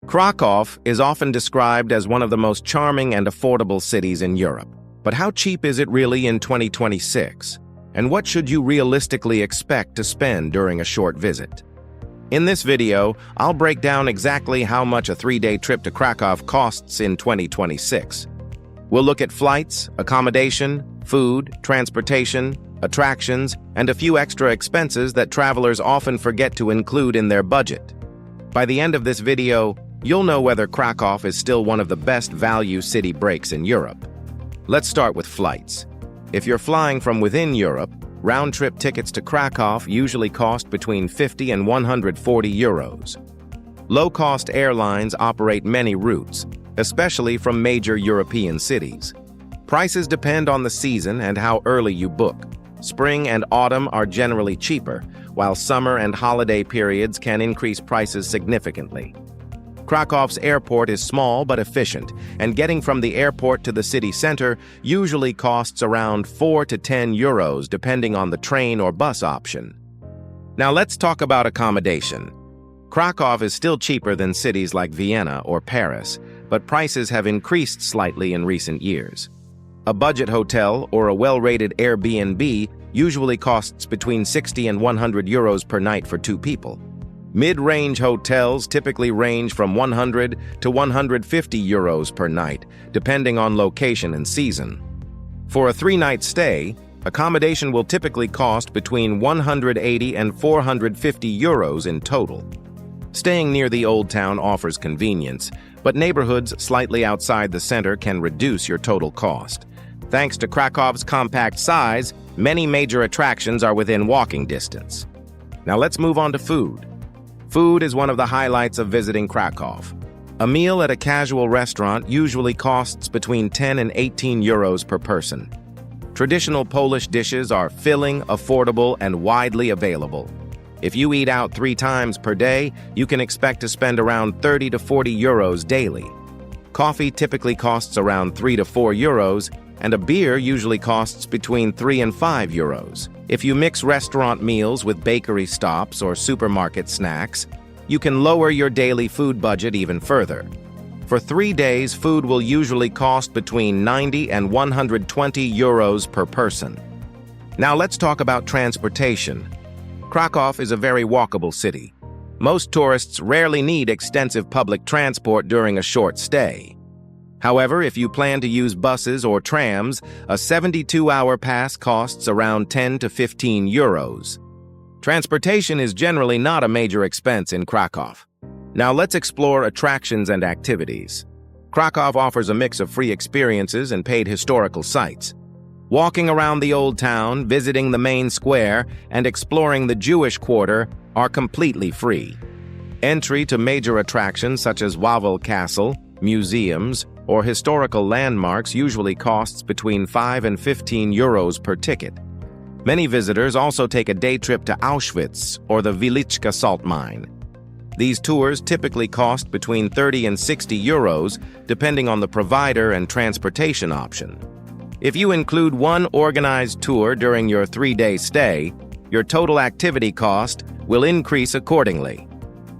Krakow is often described as one of the most charming and affordable cities in Europe. But how cheap is it really in 2026? And what should you realistically expect to spend during a short visit? In this video, I'll break down exactly how much a 3-day trip to Krakow costs in 2026. We'll look at flights, accommodation, food, transportation, attractions, and a few extra expenses that travelers often forget to include in their budget. By the end of this video, you'll know whether Krakow is still one of the best value city breaks in Europe. Let's start with flights. If you're flying from within Europe, round-trip tickets to Krakow usually cost between 50 and 140 euros. Low-cost airlines operate many routes, especially from major European cities. Prices depend on the season and how early you book. Spring and autumn are generally cheaper, while summer and holiday periods can increase prices significantly. Krakow's airport is small but efficient, and getting from the airport to the city center usually costs around 4 to 10 euros depending on the train or bus option. Now let's talk about accommodation. Krakow is still cheaper than cities like Vienna or Paris, but prices have increased slightly in recent years. A budget hotel or a well-rated Airbnb usually costs between 60 and 100 euros per night for 2 people. Mid-range hotels typically range from 100 to 150 euros per night, depending on location and season. For a 3-night stay, accommodation will typically cost between 180 and 450 euros in total. Staying near the Old Town offers convenience, but neighborhoods slightly outside the center can reduce your total cost. Thanks to Krakow's compact size, many major attractions are within walking distance. Now let's move on to food. Food is one of the highlights of visiting Krakow. A meal at a casual restaurant usually costs between 10 and 18 euros per person. Traditional Polish dishes are filling, affordable, and widely available. If you eat out 3 times per day, you can expect to spend around 30 to 40 euros daily. Coffee typically costs around 3 to 4 euros, and a beer usually costs between 3 and 5 euros. If you mix restaurant meals with bakery stops or supermarket snacks, you can lower your daily food budget even further. For 3 days, food will usually cost between 90 and 120 euros per person. Now let's talk about transportation. Krakow is a very walkable city. Most tourists rarely need extensive public transport during a short stay. However, if you plan to use buses or trams, a 72-hour pass costs around 10 to 15 euros. Transportation is generally not a major expense in Krakow. Now let's explore attractions and activities. Krakow offers a mix of free experiences and paid historical sites. Walking around the Old Town, visiting the main square, and exploring the Jewish quarter are completely free. Entry to major attractions such as Wawel Castle, museums, or historical landmarks usually costs between 5 and 15 euros per ticket. Many visitors also take a day trip to Auschwitz or the Wieliczka salt mine. These tours typically cost between 30 and 60 euros, depending on the provider and transportation option. If you include one organized tour during your 3-day stay, your total activity cost will increase accordingly.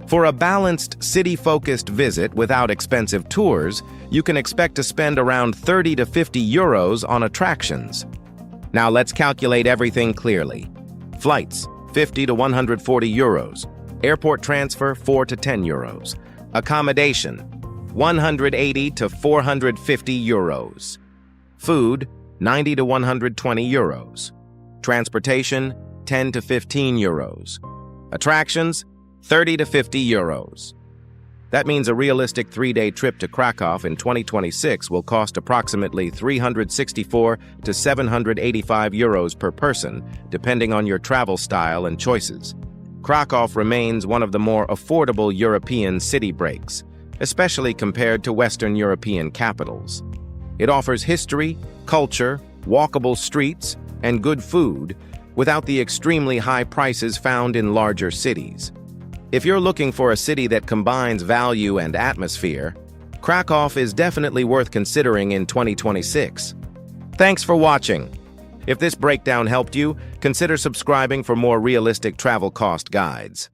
For a balanced, city-focused visit without expensive tours, you can expect to spend around 30 to 50 euros on attractions. Now let's calculate everything clearly. Flights, 50 to 140 euros. Airport transfer, 4 to 10 euros. Accommodation, 180 to 450 euros. Food, 90 to 120 euros. Transportation, 10 to 15 euros. Attractions, 30 to 50 euros. That means a realistic 3-day trip to Krakow in 2026 will cost approximately 364 to 785 euros per person, depending on your travel style and choices. Krakow remains one of the more affordable European city breaks, especially compared to Western European capitals. It offers history, culture, walkable streets, and good food without the extremely high prices found in larger cities. If you're looking for a city that combines value and atmosphere, Krakow is definitely worth considering in 2026. Thanks for watching. If this breakdown helped you, consider subscribing for more realistic travel cost guides.